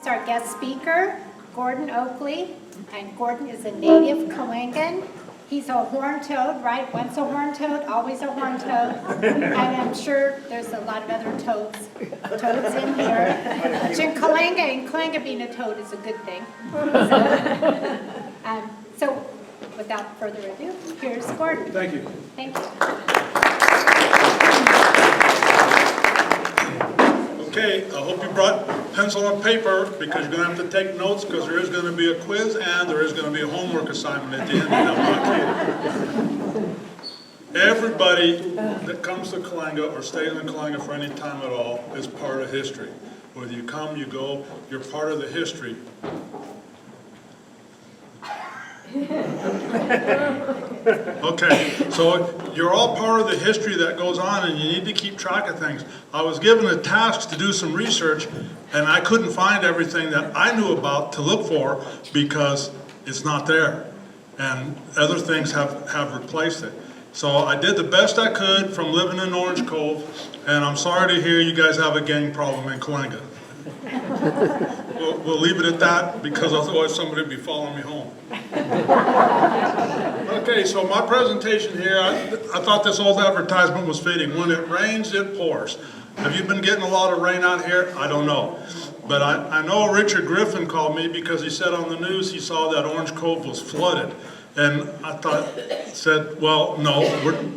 Our guest speaker, Gordon Oakley, and Gordon is a native Coalingan. He's a horned toad, right? Once a horned toad, always a horned toad. And I'm sure there's a lot of other toads in here. But in Coalinga being a toad is a good thing. So without further ado, here's Gordon. Thank you. Thank you. Okay, I hope you brought pencil and paper because you're going to have to take notes because there is going to be a quiz and there is going to be a homework assignment at the end. And I'm not kidding. Everybody that comes to Coalinga or stays in Coalinga for any time at all is part of history. Whether you come, you go, you're part of the history. Okay, so you're all part of the history that goes on and you need to keep track of things. I was given a task to do some research and I couldn't find everything that I knew about to look for because it's not there. And other things have replaced it. So I did the best I could from living in Orange Cove, and I'm sorry to hear you guys have a gang problem in Coalinga. We'll leave it at that because otherwise somebody will be following me home. Okay, so my presentation here, I thought this old advertisement was fitting. When it rains, it pours. Have you been getting a lot of rain out here? I don't know. But I know Richard Griffin called me because he said on the news he saw that Orange Cove was flooded. And I said, well, no,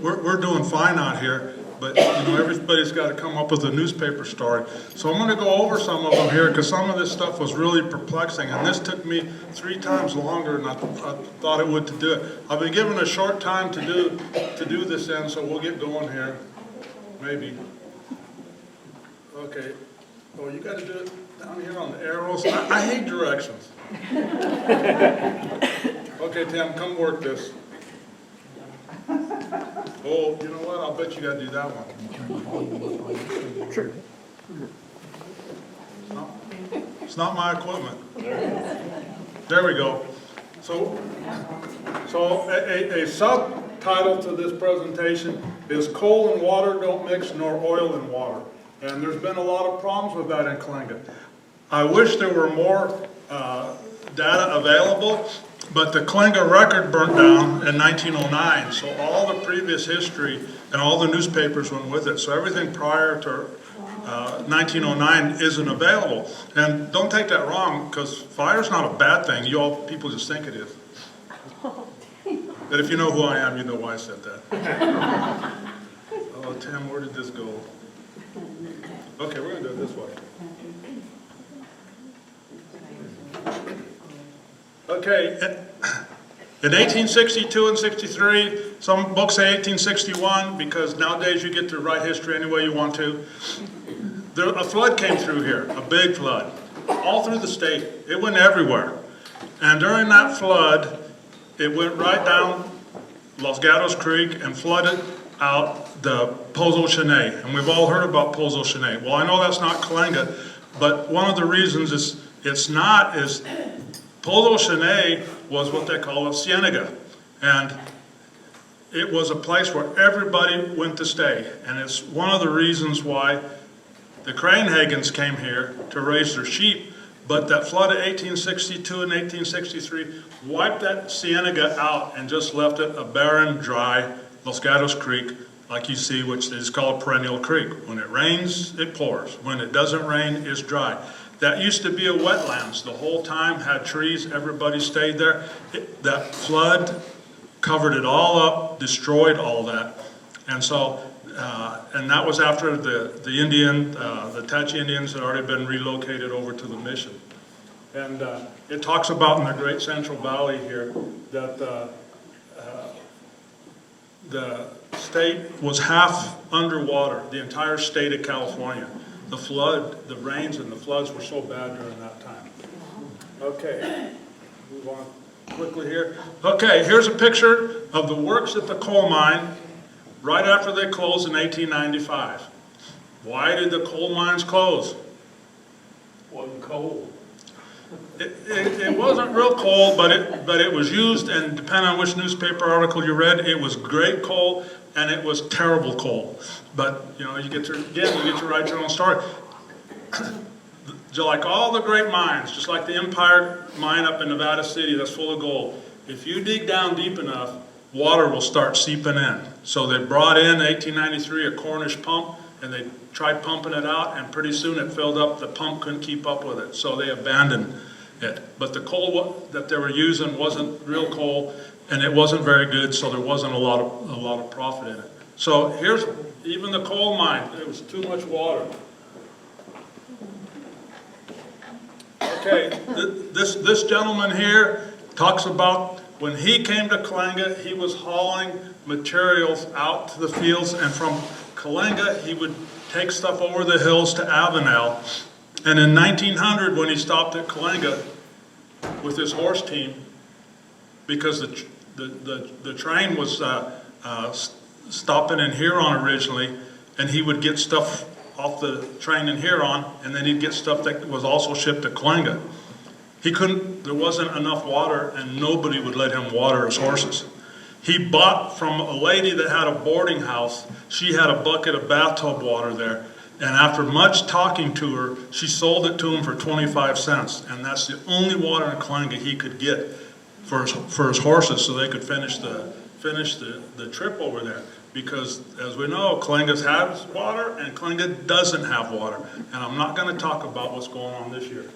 we're doing fine out here. But you know, everybody's got to come up with a newspaper story. So I'm going to go over some of them here because some of this stuff was really perplexing. And this took me 3 times longer than I thought it would to do it. I've been given a short time to do this in, so we'll get going here. Maybe. Okay. Oh, you got to do it down here on the arrows. I hate directions. Okay, Tim, come work this. Oh, you know what? I'll bet you got to do that one. Sure. It's not my equipment. There we go. So a subtitle to this presentation is "Coal and Water Don't Mix, nor Oil and Water." And there's been a lot of problems with that in Coalinga. I wish there were more data available. But the Coalinga record burnt down in 1909, so all the previous history and all the newspapers went with it. So everything prior to 1909 isn't available. And don't take that wrong, because fire's not a bad thing. You all people just think it is. But if you know who I am, you know why I said that. Oh, Tim, where did this go? Okay, we're going to do it this way. Okay, in 1862 and 63, some books say 1861 because nowadays you get to write history any way you want to. A flood came through here, a big flood, all through the state. It went everywhere. And during that flood, it went right down Los Gatos Creek and flooded out the Pozo Chene. And we've all heard about Pozo Chene. Well, I know that's not Coalinga, but one of the reasons it's not is Pozo Chene was what they call a cienega, and it was a place where everybody went to stay, and it's one of the reasons why the Cranehagens came here to raise their sheep, but that flood of 1862 and 1863 wiped that cienega out and just left it a barren, dry Los Gatos Creek, like you see, which is called a perennial creek. When it rains, it pours. When it doesn't rain, it's dry. That used to be a wetlands. The whole time had trees, everybody stayed there. That flood covered it all up, destroyed all that. And so, and that was after the Tachi Indians had already been relocated over to the mission. And it talks about in the Great Central Valley here that the state was half underwater, the entire state of California. The flood, the rains and the floods were so bad during that time. Okay, move on quickly here. Okay, here's a picture of the works at the coal mine right after they closed in 1895. Why did the coal mines close? Wasn't cold. It wasn't real coal, but it was used, and depending on which newspaper article you read, it was great coal and it was terrible coal. But you know, you get to write your own story. like all the great mines, just like the Empire mine up in Nevada City that's full of gold, if you dig down deep enough, water will start seeping in. So they brought in 1893 a Cornish pump, and they tried pumping it out, and pretty soon it filled up. The pump couldn't keep up with it, so they abandoned it. But the coal that they were using wasn't real coal, and it wasn't very good, so there wasn't a lot of profit in it. So here's even the coal mine. It was too much water. Okay, this gentleman here talks about when he came to Coalinga, he was hauling materials out to the fields, and from Coalinga, he would take stuff over the hills to Avenel. And in 1900, when he stopped at Coalinga with his horse team, because the train was stopping in Huron originally, and he would get stuff off the train in Huron, and then he'd get stuff that was also shipped to Coalinga. There wasn't enough water, and nobody would let him water his horses. He bought from a lady that had a boarding house. She had a bucket of bathtub water there, and after much talking to her, she sold it to him for 25 cents, and that's the only water in Coalinga he could get for his horses, so they could finish the trip over there. Because, as we know, Coalinga has water and Coalinga doesn't have water. And I'm not going to talk about what's going on this year.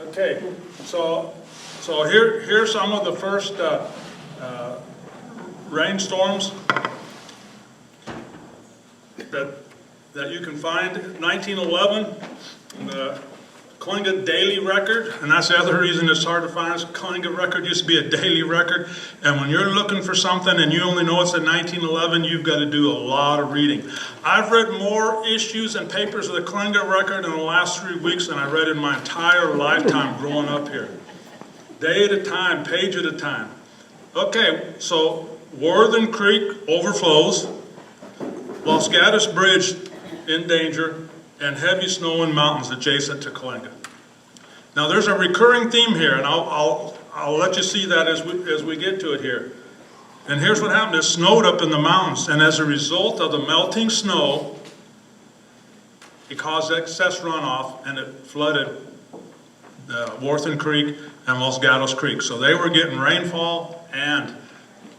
Okay, so here's some of the first rainstorms that you can find. 1911, the Coalinga daily record, and that's the other reason it's hard to find. Coalinga record used to be a daily record, and when you're looking for something and you only know it's in 1911, you've got to do a lot of reading. I've read more issues and papers of the Coalinga record in the last 3 weeks than I read in my entire lifetime growing up here. Day at a time, page at a time. Okay, so Worthen Creek overflows, Los Gatos Bridge in danger, and heavy snow in mountains adjacent to Coalinga. Now there's a recurring theme here, and I'll let you see that as we get to it here. And here's what happened. It snowed up in the mountains, and as a result of the melting snow, it caused excess runoff, and it flooded Worthen Creek and Los Gatos Creek. So they were getting rainfall and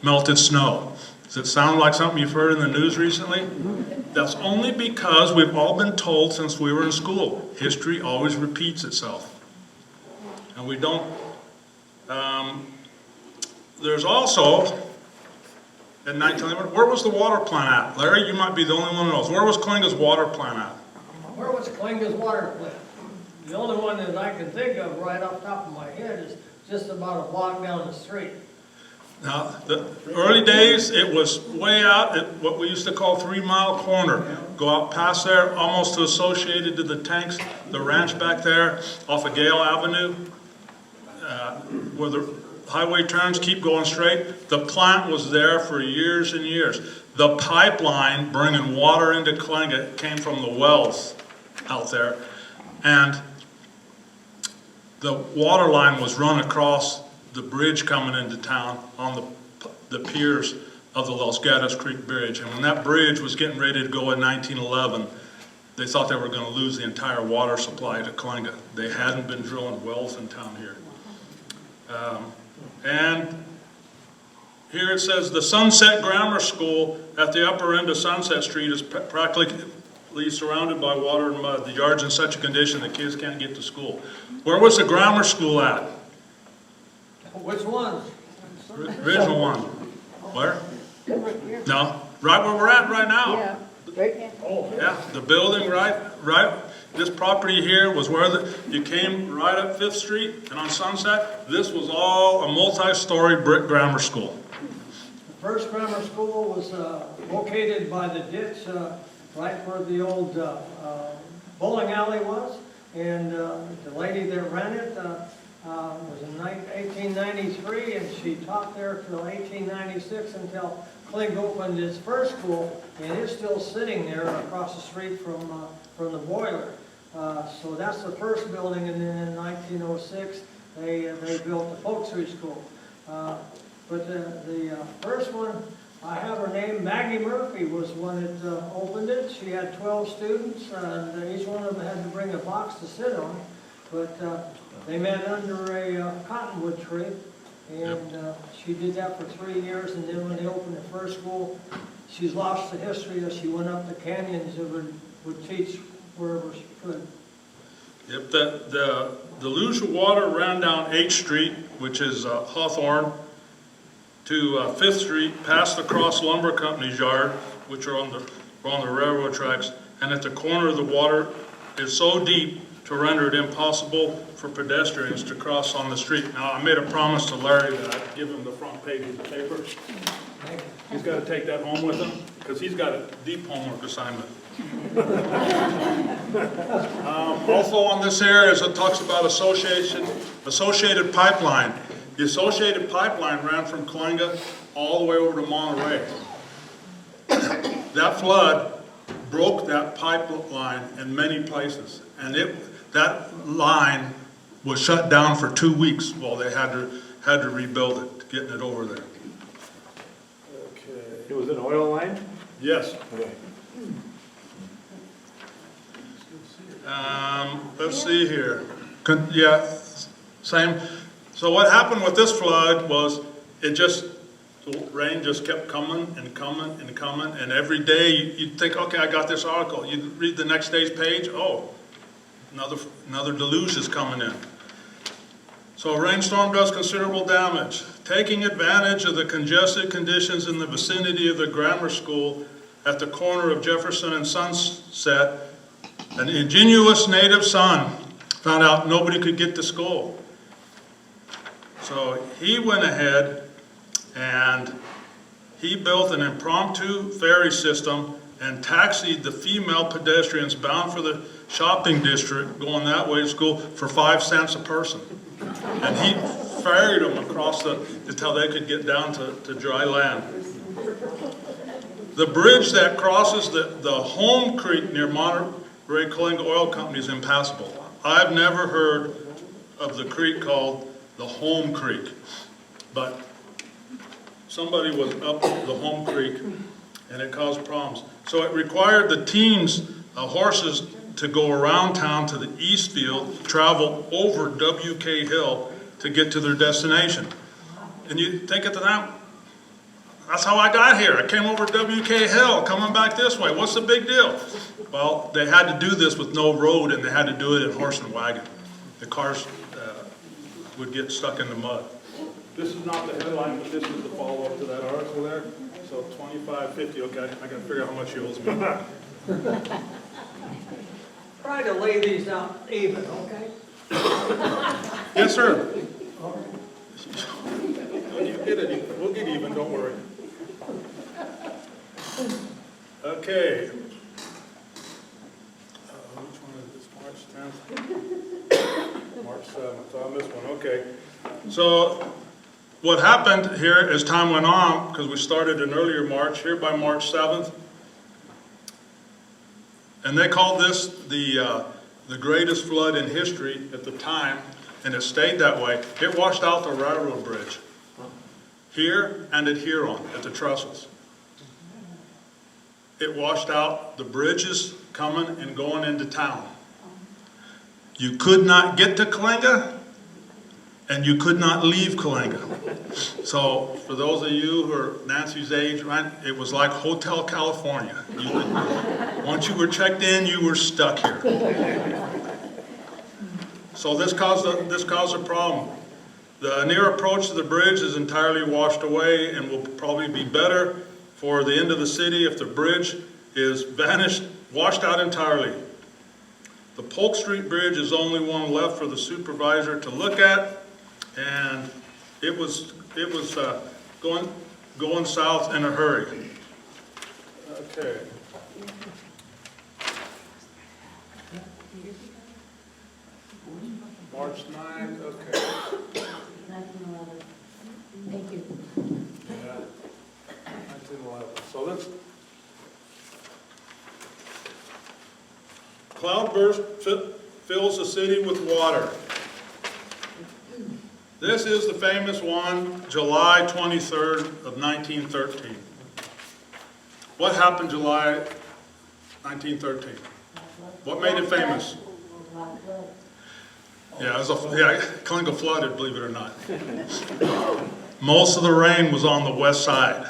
melted snow. Does it sound like something you've heard in the news recently? That's only because we've all been told since we were in school, history always repeats itself. And we don't, there's also, in 1911, where was the water plant at? Larry, you might be the only one who knows. Where was Coalinga's water plant at? Where was Coalinga's water plant? The only one that I can think of right off the top of my head is just about a block down the street. Now, the early days, it was way out at what we used to call 3 Mile Corner. Go out past there, almost associated to the tanks, the ranch back there off of Gale Avenue, where the highway turns, keep going straight. The plant was there for years and years. The pipeline bringing water into Coalinga came from the wells out there, and the water line was run across the bridge coming into town on the piers of the Los Gatos Creek Bridge. And when that bridge was getting ready to go in 1911, they thought they were going to lose the entire water supply to Coalinga. They hadn't been drilling wells in town here. And here it says the Sunset Grammar School at the upper end of Sunset Street is practically surrounded by water and mud. The yard's in such a condition that kids can't get to school. Where was the grammar school at? Which one? Original one. Where? No, right where we're at right now. Yeah, the building right. This property here was where you came right up 5th Street and on Sunset. This was all a multi-story brick grammar school. The first grammar school was located by the ditch right where the old bowling alley was. And the lady that ran it was in 1893, and she taught there till 1896 until Coalinga opened its first school, and it's still sitting there across the street from the boiler. So that's the first building, and then in 1906 they built the Folksry School. But the first one I have her name. Maggie Murphy was one that opened it. She had 12 students, and each one of them had to bring a box to sit on. But they met under a cottonwood tree, and she did that for 3 years. And then when they opened the first school, she's lost the history that she went up the canyons and would teach wherever she could. Yep, the deluge of water ran down 8th Street, which is Hawthorne, to 5th Street, past the Cross Lumber Company's yard, which are on the railroad tracks, and at the corner the water is so deep to render it impossible for pedestrians to cross on the street. Now, I made a promise to Larry that I'd give him the front page of the paper. He's got to take that home with him, because he's got a deep homework assignment. Also on this here is it talks about associated pipeline. The associated pipeline ran from Coalinga all the way over to Monterey. That flood broke that pipeline in many places, and that line was shut down for 2 weeks while they had to rebuild it, getting it over there. Okay. It was an oil line? Yes. Okay. Let's see here. Yeah, same. So what happened with this flood was the rain just kept coming and coming and coming, and every day you'd think, okay, I got this article. You'd read the next day's page, oh, another deluge is coming in. So a rainstorm does considerable damage. Taking advantage of the congested conditions in the vicinity of the grammar school at the corner of Jefferson and Sunset, an ingenious native son found out nobody could get to school. So he went ahead and he built an impromptu ferry system and taxied the female pedestrians bound for the shopping district going that way to school for 5 cents a person. And he ferried them across until they could get down to dry land. The bridge that crosses the Home Creek near Monterey Coalinga Oil Company is impassable. I've never heard of the creek called the Home Creek, but somebody was up the Home Creek and it caused problems. So it required the teams, horses, to go around town to the east field, travel over WK Hill to get to their destination. And you think of that, that's how I got here. I came over WK Hill, coming back this way. What's the big deal? Well, they had to do this with no road, and they had to do it in horse and wagon. The cars would get stuck in the mud. This is not the headline, but this is the follow-up to that article there. So $25.50, okay, I gotta figure out how much he owes me. Try to lay these out even, okay? Yes, sir. When you get it, we'll get even, don't worry. Okay. Which one is this, March 10th? March 7th, so I missed one, okay. So what happened here as time went on, because we started in earlier March, here by March 7th, and they called this the greatest flood in history at the time, and it stayed that way. It washed out the railroad bridge here and at Huron, at the trestles. It washed out the bridges coming and going into town. You could not get to Coalinga, and you could not leave Coalinga. So for those of you who are Nancy's age, right, it was like Hotel California. Once you were checked in, you were stuck here. So this caused a problem. The near approach to the bridge is entirely washed away and will probably be better for the end of the city if the bridge is vanished, washed out entirely. The Polk Street Bridge is only one left for the supervisor to look at, and it was going south in a hurry. Okay. March 9th, okay. Thank you. Yeah, 1911. So let's. Cloudburst fills the city with water. This is the famous one, July 23rd of 1913. What happened July 1913? What made it famous? Yeah, Coalinga flooded, believe it or not. Most of the rain was on the west side.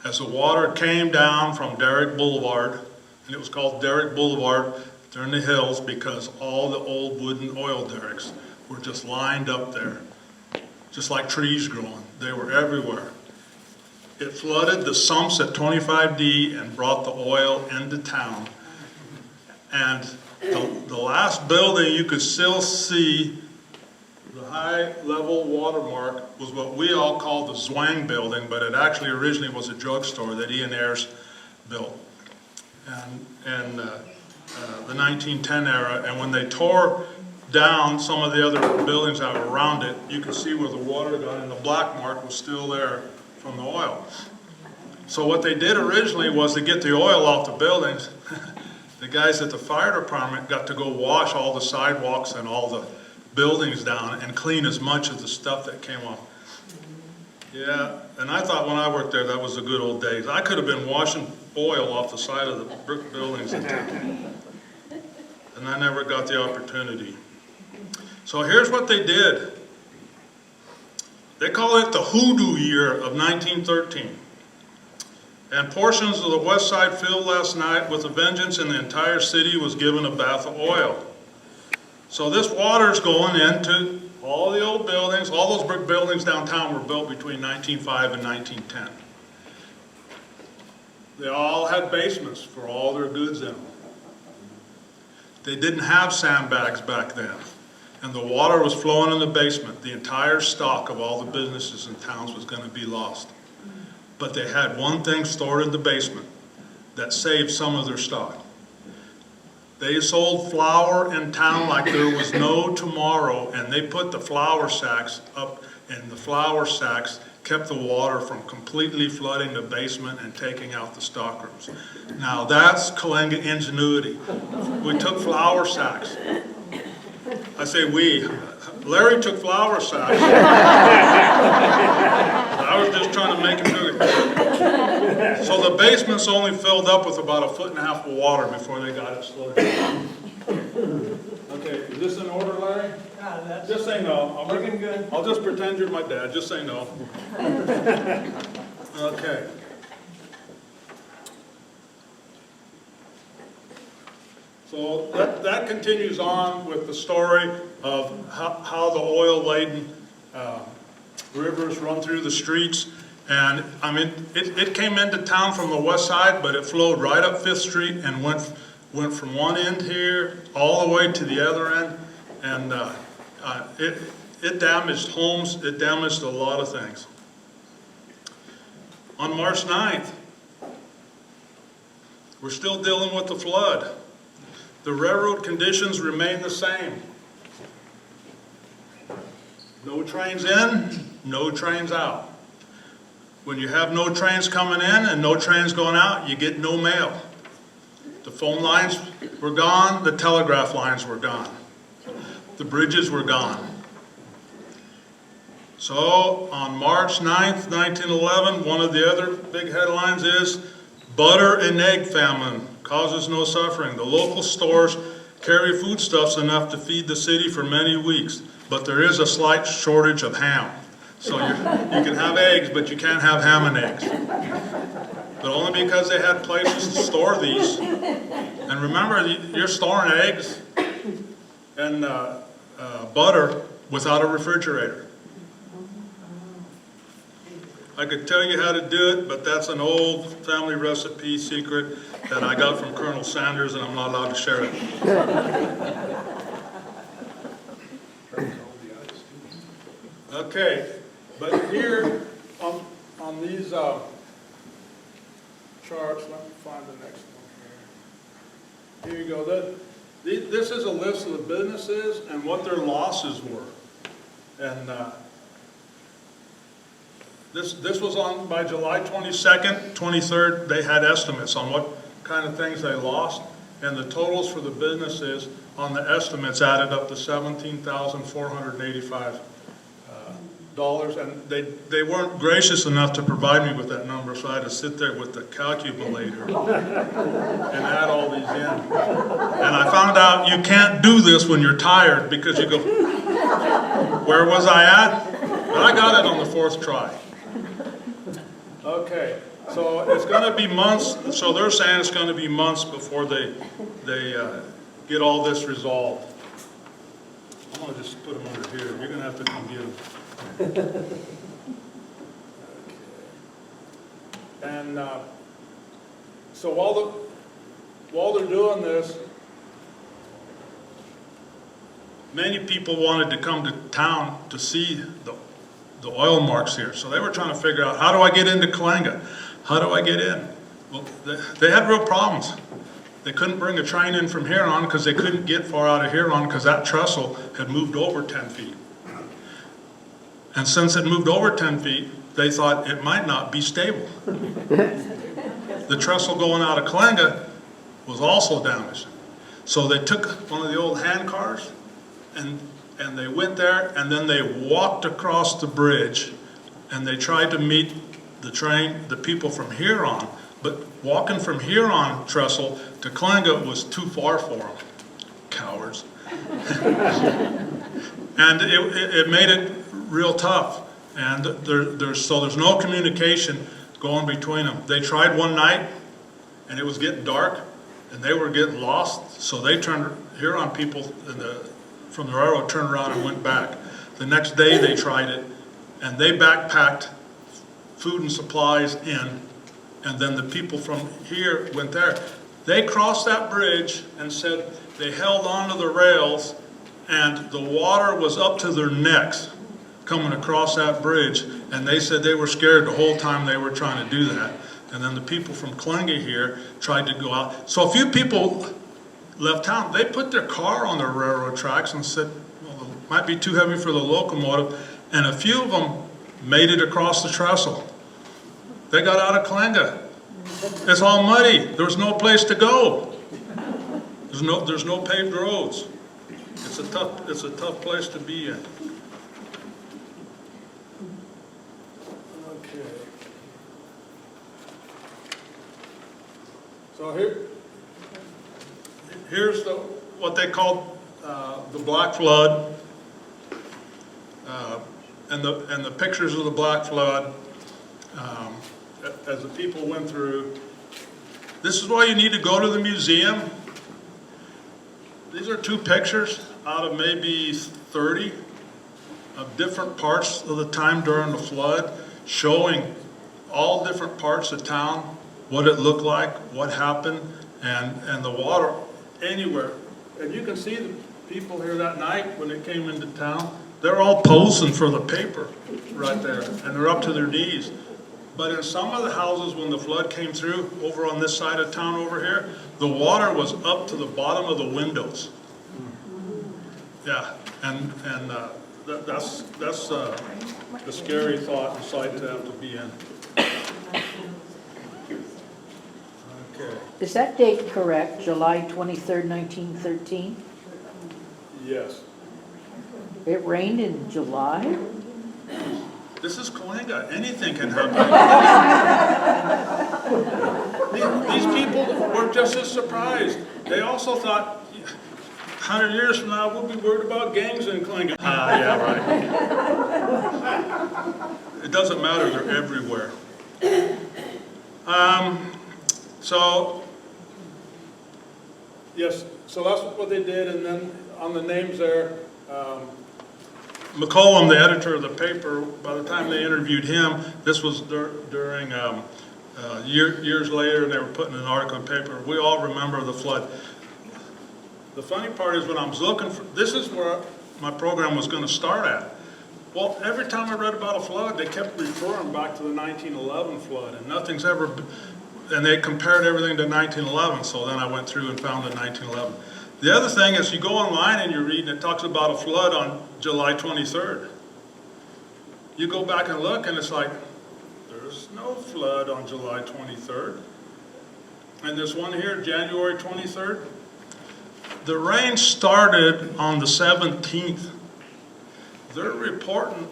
As the water came down from Derrick Boulevard, and it was called Derrick Boulevard, they're in the hills because all the old wooden oil derricks were just lined up there, just like trees growing. They were everywhere. It flooded the sumps at 25D and brought the oil into town. And the last building you could still see the high level watermark was what we all called the Zwang building, but it actually originally was a drugstore that Ian Ayres built in the 1910 era. And when they tore down some of the other buildings that were around it, you could see where the water got, and the black mark was still there from the oil. So what they did originally was to get the oil off the buildings. The guys at the fire department got to go wash all the sidewalks and all the buildings down and clean as much of the stuff that came off. Yeah, and I thought when I worked there that was the good old days. I could have been washing oil off the side of the brick buildings and I never got the opportunity. So here's what they did. They call it the hoodoo year of 1913. And portions of the west side filled last night with a vengeance, and the entire city was given a bath of oil. So this water's going into all the old buildings. All those brick buildings downtown were built between 1905 and 1910. They all had basements for all their goods in them. They didn't have sandbags back then. And the water was flowing in the basement. The entire stock of all the businesses and towns was going to be lost. But they had one thing stored in the basement that saved some of their stock. They sold flour in town like there was no tomorrow, and they put the flour sacks up, and the flour sacks kept the water from completely flooding the basement and taking out the stockrooms. Now that's Coalinga ingenuity. We took flour sacks. I say we. Larry took flour sacks. I was just trying to make him do it. So the basement's only filled up with about 1.5 feet of water before they got it slowed down. Okay, is this in order, Larry? That's Just say no. looking good. I'll just pretend you're my dad. Just say no. Okay. So that continues on with the story of how the oil-laden rivers run through the streets. And I mean, it came into town from the west side, but it flowed right up 5th Street and went from one end here all the way to the other end. And it damaged homes, it damaged a lot of things. On March 9th, we're still dealing with the flood. The railroad conditions remain the same. No trains in, no trains out. When you have no trains coming in and no trains going out, you get no mail. The phone lines were gone, the telegraph lines were gone. The bridges were gone. So on March 9th, 1911, one of the other big headlines is, butter and egg famine causes no suffering. The local stores carry foodstuffs enough to feed the city for many weeks, but there is a slight shortage of ham. So you can have eggs, but you can't have ham and eggs. But only because they had places to store these. And remember, you're storing eggs and butter without a refrigerator. I could tell you how to do it, but that's an old family recipe secret that I got from Colonel Sanders, and I'm not allowed to share it. Okay, but here on these charts, let me find the next one here. Here you go. This is a list of the businesses and what their losses were. And this was on by July 22nd, 23rd. They had estimates on what kind of things they lost, and the totals for the businesses on the estimates added up to $17,485 and they weren't gracious enough to provide me with that number, so I had to sit there with the calculator and add all these in. And I found out you can't do this when you're tired, because you go, where was I at? But I got it on the 4th try. Okay, so it's going to be months, so they're saying it's going to be months before they get all this resolved. I'm going to just put them under here. You're going to have to come get them. And so while they're doing this, many people wanted to come to town to see the oil marks here. So they were trying to figure out, how do I get into Coalinga? How do I get in? Well, they had real problems. They couldn't bring a train in from Huron because they couldn't get far out of Huron because that trestle had moved over 10 feet. And since it moved over 10 feet, they thought it might not be stable. The trestle going out of Coalinga was also damaged. So they took one of the old hand cars and they went there, and then they walked across the bridge, and they tried to meet the people from Huron, but walking from Huron trestle to Coalinga was too far for them. Cowards. And it made it real tough, and there's no communication going between them. They tried one night, and it was getting dark, and they were getting lost, so they turned, Huron people from the railroad turned around and went back. The next day they tried it, and they backpacked food and supplies in, and then the people from here went there. They crossed that bridge and said they held onto the rails, and the water was up to their necks coming across that bridge, and they said they were scared the whole time they were trying to do that. And then the people from Coalinga here tried to go out. So a few people left town. They put their car on the railroad tracks and said, well, it might be too heavy for the locomotive, and a few of them made it across the trestle. They got out of Coalinga. It's all muddy. There's no place to go. There's no paved roads. It's a tough place to be in. Okay. So here's what they called the Black Flood, and the pictures of the Black Flood as the people went through. This is why you need to go to the museum. These are 2 pictures out of maybe 30 of different parts of the time during the flood, showing all different parts of town, what it looked like, what happened, and the water anywhere. And you can see the people here that night when they came into town. They're all posing for the paper right there, and they're up to their knees. But in some of the houses, when the flood came through, over on this side of town over here, the water was up to the bottom of the windows. Yeah, and that's a scary thought and sight to have to be in. Okay. Is that date correct, July 23rd, 1913? Yes. It rained in July? This is Coalinga. Anything can happen. These people were just as surprised. They also thought, 100 years from now, we'll be worried about gangs in Coalinga. Yeah, right. It doesn't matter. They're everywhere. So, yes, so that's what they did. And then on the names there, McCollum, the editor of the paper, by the time they interviewed him, this was during years later, and they were putting an article in the paper. We all remember the flood. The funny part is when I was looking for, this is where my program was going to start at. Well, every time I read about a flood, they kept referring back to the 1911 flood, and nothing's ever been, and they compared everything to 1911, so then I went through and found the 1911. The other thing is you go online and you read, and it talks about a flood on July 23rd. You go back and look, and it's like, there's no flood on July 23rd. And this one here, January 23rd. The rain started on the 17th. They're reporting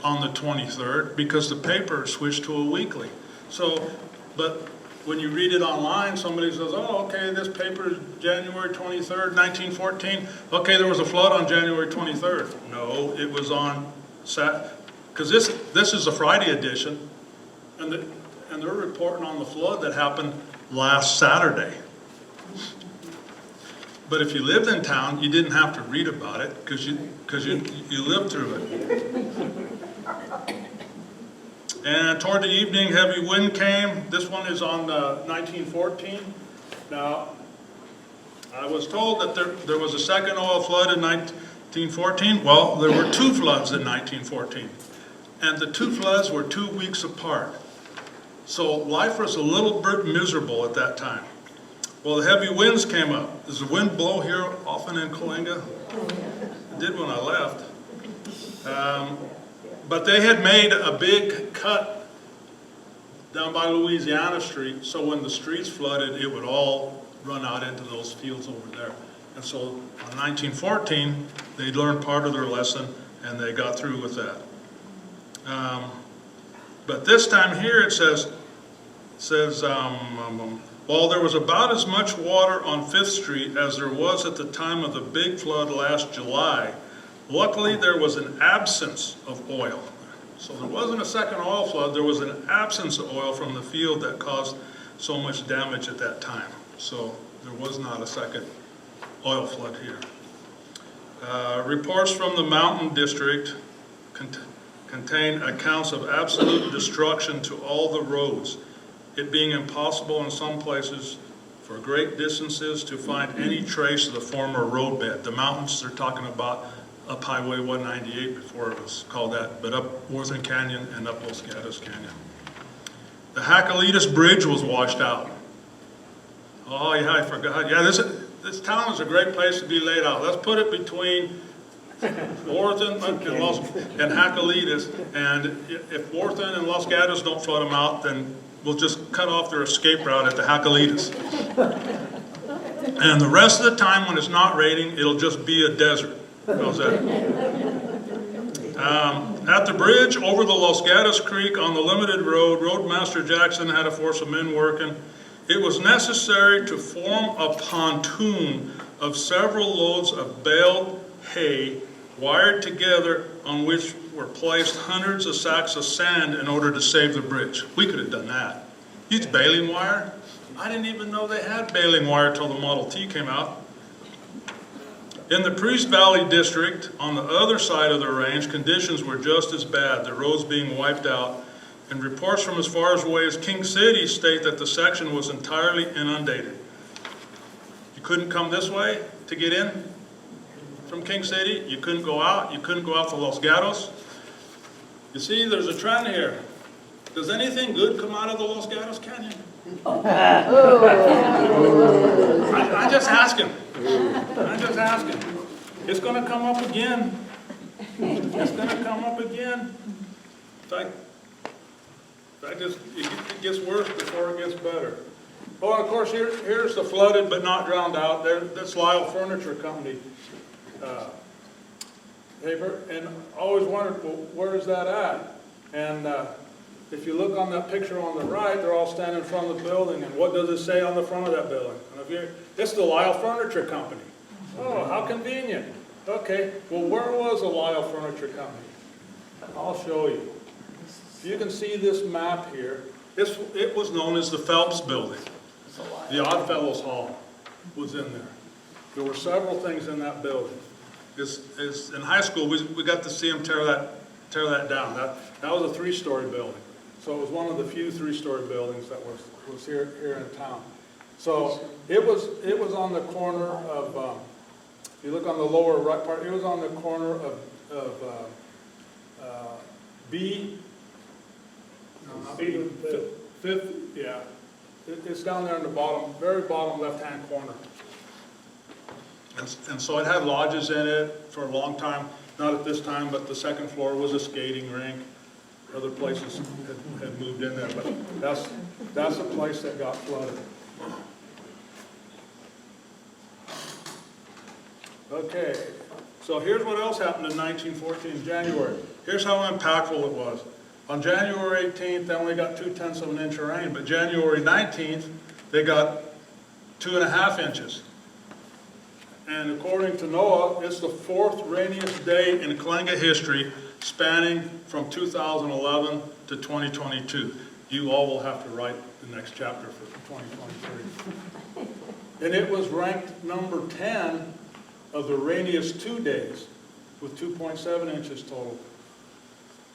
on the 23rd because the paper switched to a weekly. So, but when you read it online, somebody says, oh, okay, this paper is January 23rd, 1914. Okay, there was a flood on January 23rd. No, it was on because this is a Friday edition, and they're reporting on the flood that happened last Saturday. But if you lived in town, you didn't have to read about it because you lived through it. And toward the evening, heavy wind came. This one is on 1914. Now, I was told that there was a second oil flood in 1914. Well, there were two floods in 1914. And the two floods were 2 weeks apart. So life was a little bit miserable at that time. Well, the heavy winds came up. Does the wind blow here often in Coalinga? It did when I left. But they had made a big cut down by Louisiana Street, so when the streets flooded, it would all run out into those fields over there. And so in 1914, they learned part of their lesson, and they got through with that. But this time here it says while there was about as much water on 5th Street as there was at the time of the big flood last July, luckily there was an absence of oil. So there wasn't a second oil flood, there was an absence of oil from the field that caused so much damage at that time. So there was not a second oil flood here. Reports from the Mountain District contain accounts of absolute destruction to all the roads, it being impossible in some places for great distances to find any trace of the former roadbed. The mountains they're talking about up Highway 198 before it was called that, but up Worthing Canyon and up Los Gatos Canyon. The Hackalitas Bridge was washed out. Oh yeah, I forgot. Yeah, this town is a great place to be laid out. Let's put it between Worthing and Hackalitas, and if Worthing and Los Gatos don't flood them out, then we'll just cut off their escape route at the Hackalitas. And the rest of the time when it's not raining, it'll just be a desert. How's that? At the bridge over the Los Gatos Creek on the limited road, Roadmaster Jackson had a force of men working. It was necessary to form a pontoon of several loads of baled hay wired together on which were placed hundreds of sacks of sand in order to save the bridge. We could have done that. Use baling wire. I didn't even know they had baling wire till the Model T came out. In the Priest Valley District, on the other side of the range, conditions were just as bad, the roads being wiped out, and reports from as far away as King City state that the section was entirely inundated. You couldn't come this way to get in from King City. You couldn't go out. You couldn't go out to Los Gatos. You see, there's a trend here. Does anything good come out of the Los Gatos Canyon? I'm just asking. I'm just asking. It's going to come up again. It's going to come up again. In fact, it gets worse before it gets better. Oh, and of course, here's the flooded but not drowned out. That's Lyle Furniture Company paper. And I always wondered, well, where is that at? And if you look on that picture on the right, they're all standing in front of the building. And what does it say on the front of that building? It's the Lyle Furniture Company. Oh, how convenient. Okay, well, where was the Lyle Furniture Company? I'll show you. You can see this map here. It was known as the Phelps Building. The Oddfellows Hall was in there. There were several things in that building. In high school, we got to see them tear that down. That was a 3-story building. So it was one of the few 3-story buildings that was here in town. So it was on the corner of, if you look on the lower right part, it was on the corner of B. No, not B. Fifth, yeah. It's down there in the bottom, very bottom left-hand corner. And so it had lodges in it for a long time. Not at this time, but the second floor was a skating rink. Other places had moved in there, but that's a place that got flooded. Okay, So here's what else happened in 1914, January. Here's how impactful it was. On January 18th, they only got 0.2 of an inch of rain, but January 19th, they got 2.5 inches. And according to NOAA, it's the 4th rainiest day in Coalinga history, spanning from 2011 to 2022. You all will have to write the next chapter for 2023. And it was ranked number 10 of the rainiest 2 days, with 2.7 inches total.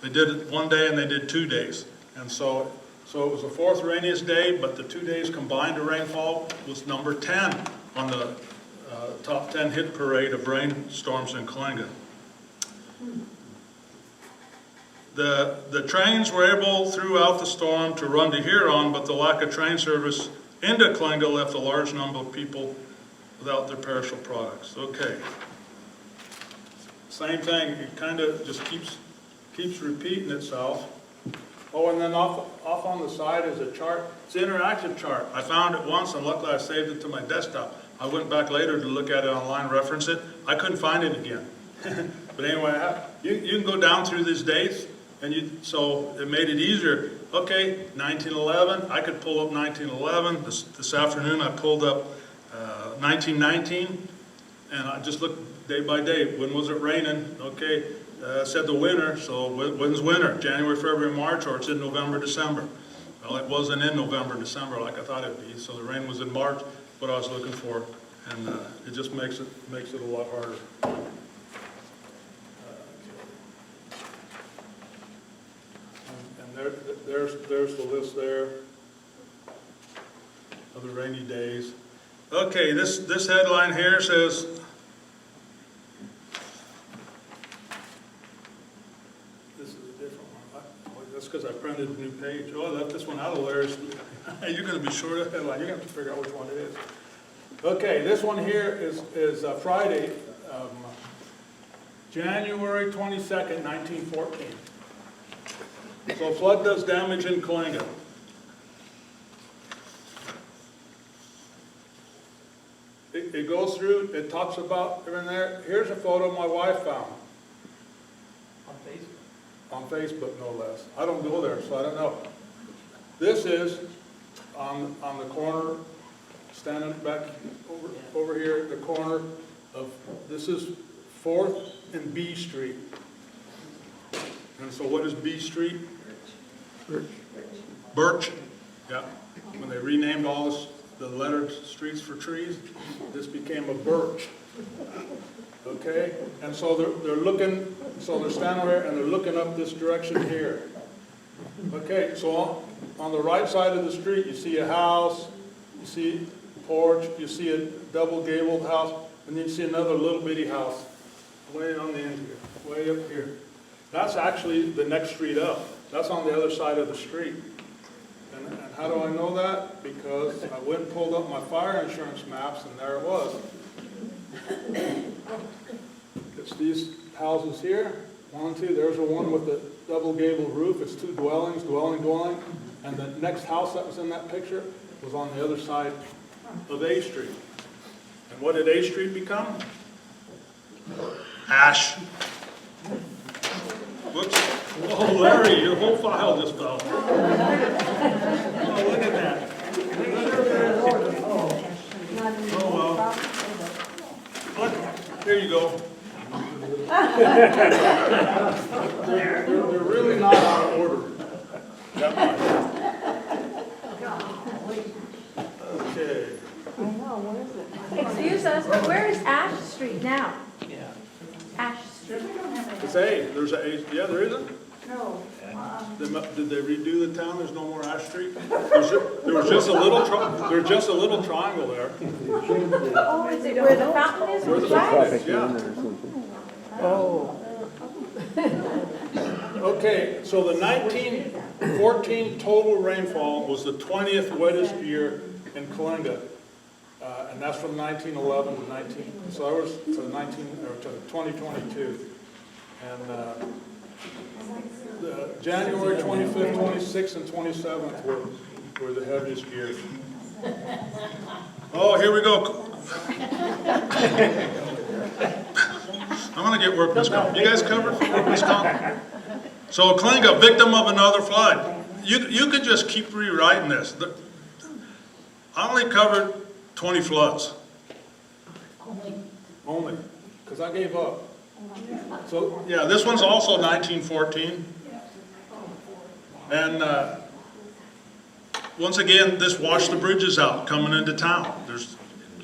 They did it one day and they did 2 days. And so it was the 4th rainiest day, but the 2 days combined of rainfall was number 10 on the top 10 hit parade of rainstorms in Coalinga. The trains were able throughout the storm to run to Huron, but the lack of train service into Coalinga left a large number of people without their perishable products. Okay. Same thing, it kind of just keeps repeating itself. Oh, and then off on the side is a chart. It's an interactive chart. I found it once, and luckily I saved it to my desktop. I went back later to look at it online, reference it. I couldn't find it again. But anyway, you can go down through these dates, and so it made it easier. Okay, 1911, I could pull up 1911. This afternoon I pulled up 1919, and I just looked day by day. When was it raining? Okay, said the winter, so when's winter? January, February, March, or it's in November, December? Well, it wasn't in November, December like I thought it'd be, so the rain was in March, what I was looking for, and it just makes it a lot harder. And there's the list there of the rainy days. Okay, this headline here says, this is a different one. That's because I printed a new page. Oh, I left this one out of there. You're going to be short of headline. You're going to have to figure out which one it is. Okay, this one here is Friday, January 22nd, 1914. So flood does damage in Coalinga. It goes through, it talks about everything there. Here's a photo my wife found. On Facebook, no less. I don't go there, so I don't know. This is on the corner, standing back over here at the corner of, this is 4th and B Street. And so what is B Street? Birch. Yeah. When they renamed all the lettered streets for trees, this became a birch. Okay? And so they're looking, so they're standing there and they're looking up this direction here. Okay, so on the right side of the street, you see a house, you see a porch, you see a double gabled house, and then you see another little bitty house way on the end here, way up here. That's actually the next street up. That's on the other side of the street. And how do I know that? Because I went and pulled up my fire insurance maps, and there it was. It's these houses here, 1, 2, there's the one with the double gable roof, it's 2 dwellings, dwelling, and the next house that was in that picture was on the other side of A Street. And what did A Street become? Ash. Whoops. Oh, Larry, your whole file just fell. Oh, look at that. Oh, well. Look, here you go. They're really not out of order. That much. Okay. Excuse us, but where is Ash Street now? Ash Street. It's A. There's a, yeah, there isn't? No. Did they redo the town? There's no more Ash Street? There was just a little triangle there. Oh, is it where the fountain is? Where the fountain is, yeah. Oh. Okay, so the 1914 total rainfall was the 20th wettest year in Coalinga. And that's from 1911 to 19, so I was to 2022. And the January 25th, 26th, and 27th were the heaviest years. Oh, here we go. I'm gonna get workman's comp. You guys covered for workman's comp? So Coalinga, victim of another flood. You could just keep rewriting this. I only covered 20 floods. Only, because I gave up. So, yeah, this one's also 1914. And once again, this washed the bridges out coming into town.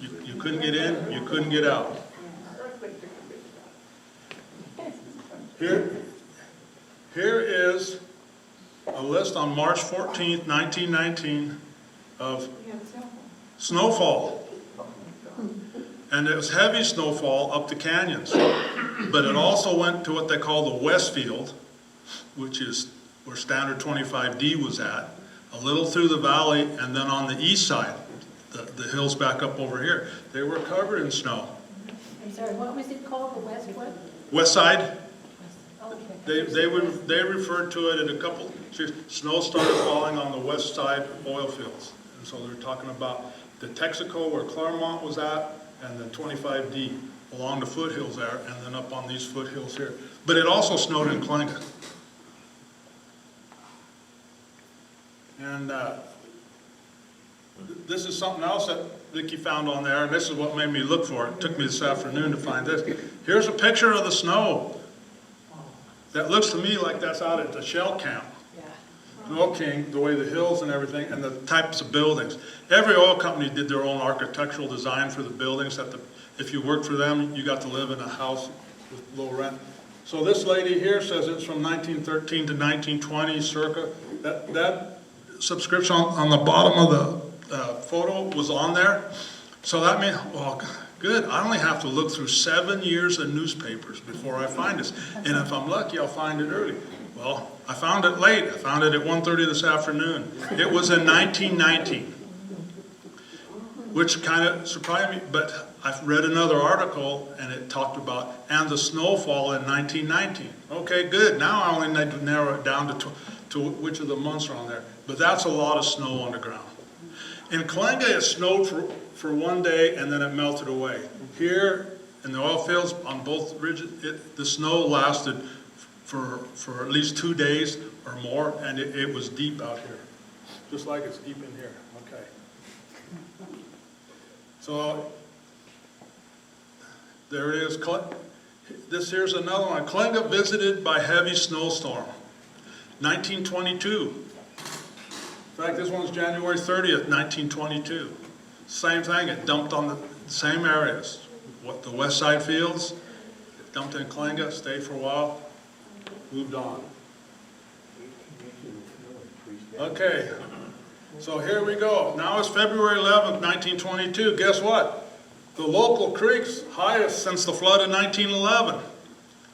You couldn't get in, you couldn't get out. Here is a list on March 14th, 1919 of snowfall. And it was heavy snowfall up the canyons. But it also went to what they call the Westfield, which is where standard 25D was at, a little through the valley, and then on the east side, the hills back up over here. They were covered in snow. I'm sorry, what was it called, the West what? West side, Okay. they referred to it in a couple, snow started falling on the west side oil fields. And so they're talking about the Texaco where Claremont was at, and then 25D along the foothills there, and then up on these foothills here. But it also snowed in Coalinga. And this is something else that Vicki found on there, and this is what made me look for it. It took me this afternoon to find this. Here's a picture of the snow. That looks to me like that's out at the shell camp. Oil King, the way the hills and everything, and the types of buildings. Every oil company did their own architectural design for the buildings. If you worked for them, you got to live in a house with low rent. So this lady here says it's from 1913 to 1920, circa. That subscription on the bottom of the photo was on there. So that means, well, good, I only have to look through 7 years of newspapers before I find this. And if I'm lucky, I'll find it early. Well, I found it late. I found it at 1:30 this afternoon. It was in 1919, which kind of surprised me, but I've read another article and it talked about, and the snowfall in 1919. Okay, good. Now I only need to narrow it down to which of the months are on there. But that's a lot of snow on the ground. In Coalinga, it snowed for one day and then it melted away. Here in the oil fields on both ridges, the snow lasted for at least 2 days or more, and it was deep out here, just like it's deep in here. Okay. So there it is. This here's another one. Coalinga visited by heavy snowstorm, 1922. In fact, this one's January 30th, 1922. Same thing. It dumped on the same areas. The west side fields. It dumped in Coalinga, stayed for a while. Moved on. Okay, so here we go. Now it's February 11th, 1922. Guess what? The local creek's highest since the flood in 1911.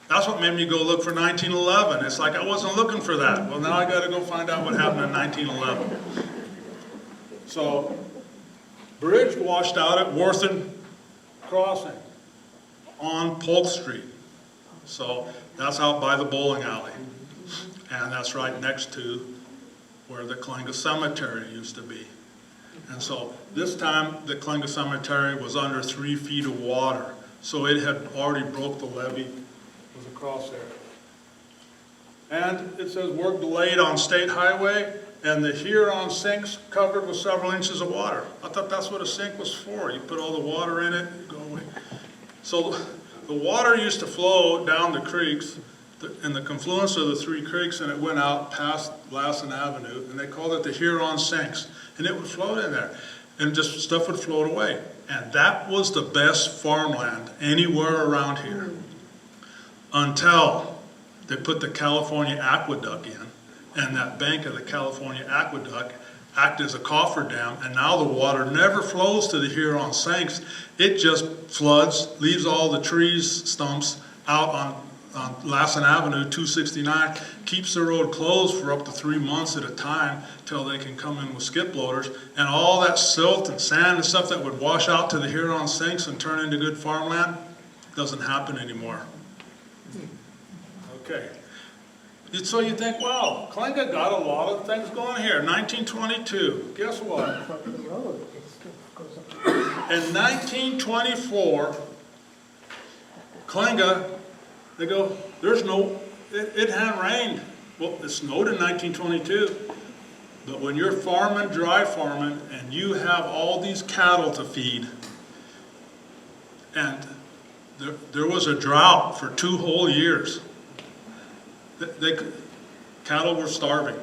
That's what made me go look for 1911. It's like I wasn't looking for that. Well, now I got to go find out what happened in 1911. So, bridge washed out at Worthing Crossing on Polk Street. So that's out by the bowling alley. And that's right next to where the Coalinga Cemetery used to be. And so this time the Coalinga Cemetery was under 3 feet of water. So it had already broke the levee, was across there. And it says work delayed on State Highway, and the Huron sinks covered with several inches of water. I thought that's what a sink was for. You put all the water in it, you go away. So the water used to flow down the creeks in the confluence of the 3 creeks, and it went out past Lassen Avenue, and they called it the Huron Sinks. And it would float in there, and just stuff would float away. And that was the best farmland anywhere around here until they put the California Aqueduct in, and that bank of the California Aqueduct acted as a coffer dam, and now the water never flows to the Huron Sinks. It just floods, leaves all the trees, stumps out on Lassen Avenue, 269, keeps the road closed for up to 3 months at a time till they can come in with skip loaders, and all that silt and sand and stuff that would wash out to the Huron Sinks and turn into good farmland doesn't happen anymore. Okay. So you think, wow, Coalinga got a lot of things going here. 1922, guess what? In 1924, Coalinga They go, it hadn't rained. Well, it snowed in 1922. But when you're farming, dry farming, and you have all these cattle to feed, and there was a drought for 2 whole years, cattle were starving.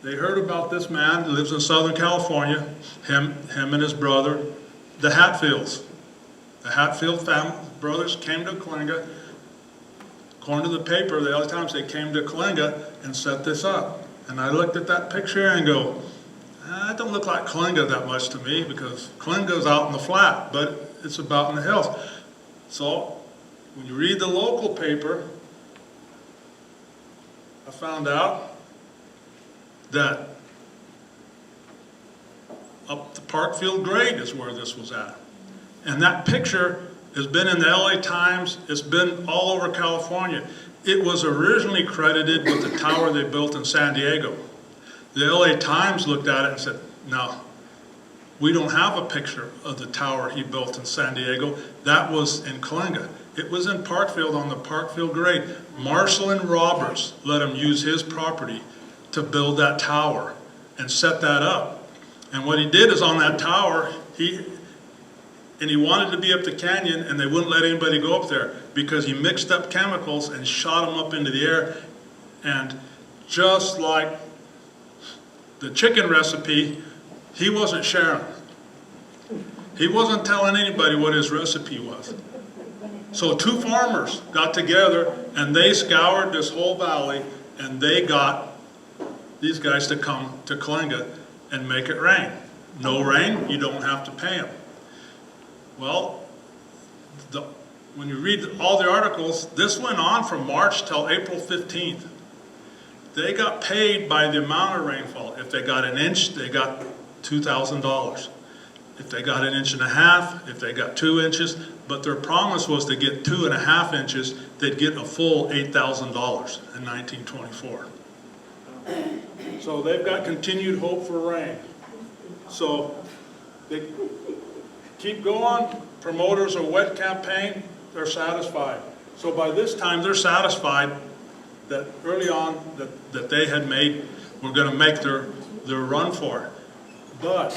They heard about this man who lives in Southern California, him and his brother, the Hatfields. The Hatfield family, brothers came to Coalinga. According to the paper, the other times they came to Coalinga and set this up. And I looked at that picture and go, it don't look like Coalinga that much to me, because Coalinga's out in the flat, but it's about in the hills. So when you read the local paper, I found out that up the Parkfield grade is where this was at. And that picture has been in the LA Times, it's been all over California. It was originally credited with the tower they built in San Diego. The LA Times looked at it and said, no, we don't have a picture of the tower he built in San Diego. That was in Coalinga. It was in Parkfield on the Parkfield grade. Marshall and Roberts let him use his property to build that tower and set that up. And what he did is on that tower, he wanted to be up the canyon, and they wouldn't let anybody go up there because he mixed up chemicals and shot them up into the air. And just like the chicken recipe, he wasn't sharing. He wasn't telling anybody what his recipe was. So 2 farmers got together and they scoured this whole valley, and they got these guys to come to Coalinga and make it rain. No rain, you don't have to pay them. Well, when you read all the articles, this went on from March till April 15th. They got paid by the amount of rainfall. If they got 1 inch, they got $2,000. If they got 1.5 inches, if they got 2 inches, but their promise was to get 2.5 inches, they'd get a full $8,000 in 1924. So they've got continued hope for rain. So they keep going. Promoters a wet campaign, they're satisfied. So by this time, they're satisfied that early on that they had made, were going to make their run for it. But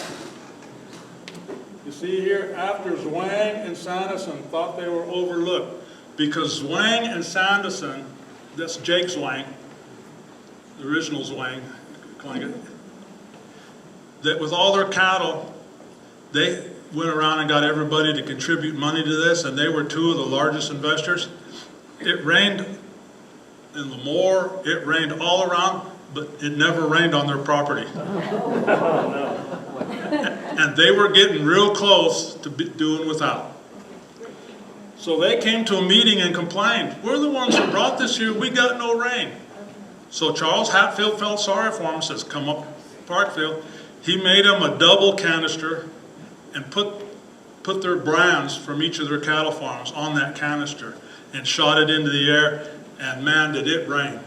you see here, after Zwang and Sanderson thought they were overlooked, because Zwang and Sanderson, that's Jake Zwang, the original Zwang, that with all their cattle, they went around and got everybody to contribute money to this, and they were 2 of the largest investors. It rained in Lemoore, it rained all around, but it never rained on their property. And they were getting real close to doing without. So they came to a meeting and complained, we're the ones who brought this here, we got no rain. So Charles Hatfield felt sorry for him, says, come up Parkfield. He made them a double canister and put their brands from each of their cattle farms on that canister and shot it into the air, and man, did it rain.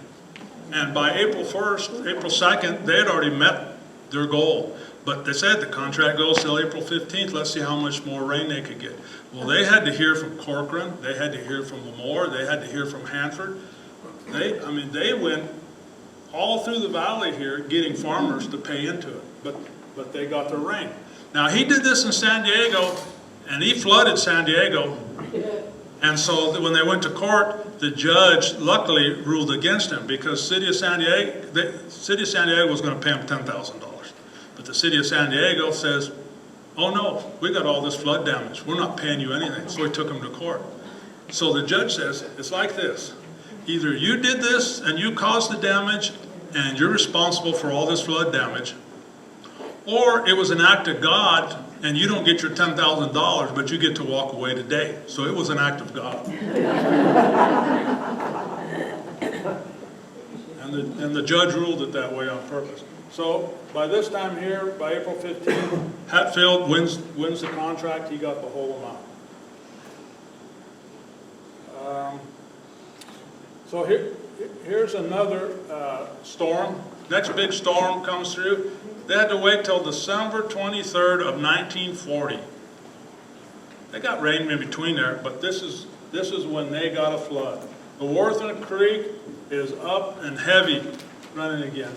And by April 1st, April 2nd, they had already met their goal. But they said the contract goes till April 15th, let's see how much more rain they could get. Well, they had to hear from Corcoran, they had to hear from Lemoore, they had to hear from Hanford. They went all through the valley here getting farmers to pay into it, but they got their rain. Now, he did this in San Diego, and he flooded San Diego. And so when they went to court, the judge luckily ruled against him, because the city of San Diego was going to pay him $10,000. But the city of San Diego says, oh no, we got all this flood damage. We're not paying you anything. So he took him to court. So the judge says, it's like this. Either you did this and you caused the damage and you're responsible for all this flood damage, or it was an act of God and you don't get your $10,000, but you get to walk away today. So it was an act of God. And the judge ruled it that way on purpose. So by this time here, by April 15th, Hatfield wins the contract. He got the whole amount. So here's another storm. Next big storm comes through. They had to wait till December 23rd of 1940. They got rain in between there, but this is this is when they got a flood. The Worthing Creek is up and heavy running again.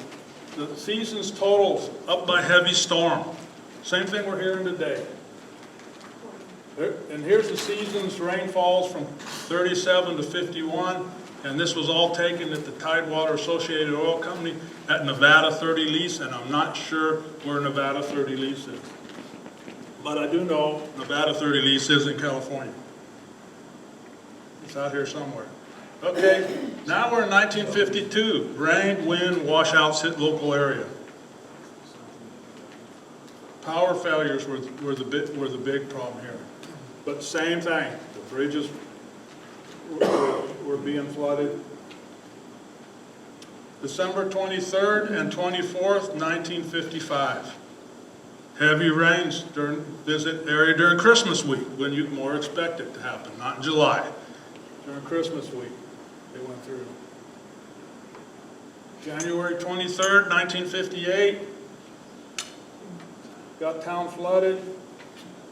The season's totals up by heavy storm. Same thing we're hearing today. And here's the season's rainfalls from 37 to 51, and this was all taken at the Tidewater Associated Oil Company at Nevada 30 lease, and I'm not sure where Nevada 30 lease is. But I do know Nevada 30 lease is in California. It's out here somewhere. Okay, now we're in 1952. Rain, wind, washouts hit local area. Power failures were the big problem here. But same thing, the bridges were being flooded. December 23rd and 24th, 1955. Heavy rains during visit area during Christmas week, when you more expect it to happen, not in July. During Christmas week, they went through. January 23rd, 1958. Got town flooded.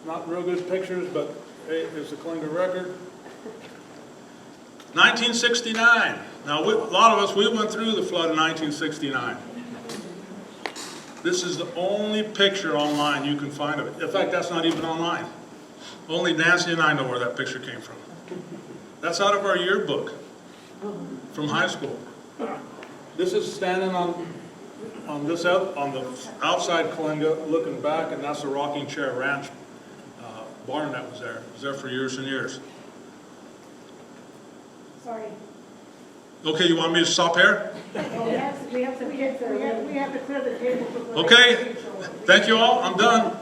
Not real good pictures, but hey, it's a Coalinga record. 1969. Now, a lot of us, we went through the flood in 1969. This is the only picture online you can find of it. In fact, that's not even online. Only Nancy and I know where that picture came from. That's out of our yearbook from high school. This is standing on the outside Coalinga, looking back, and that's the Rocking Chair Ranch barn that was there. It was there for years and years. Sorry. Okay, you want me to stop here? We have some kids that are. We have to clear the table. Okay, thank you all, I'm done.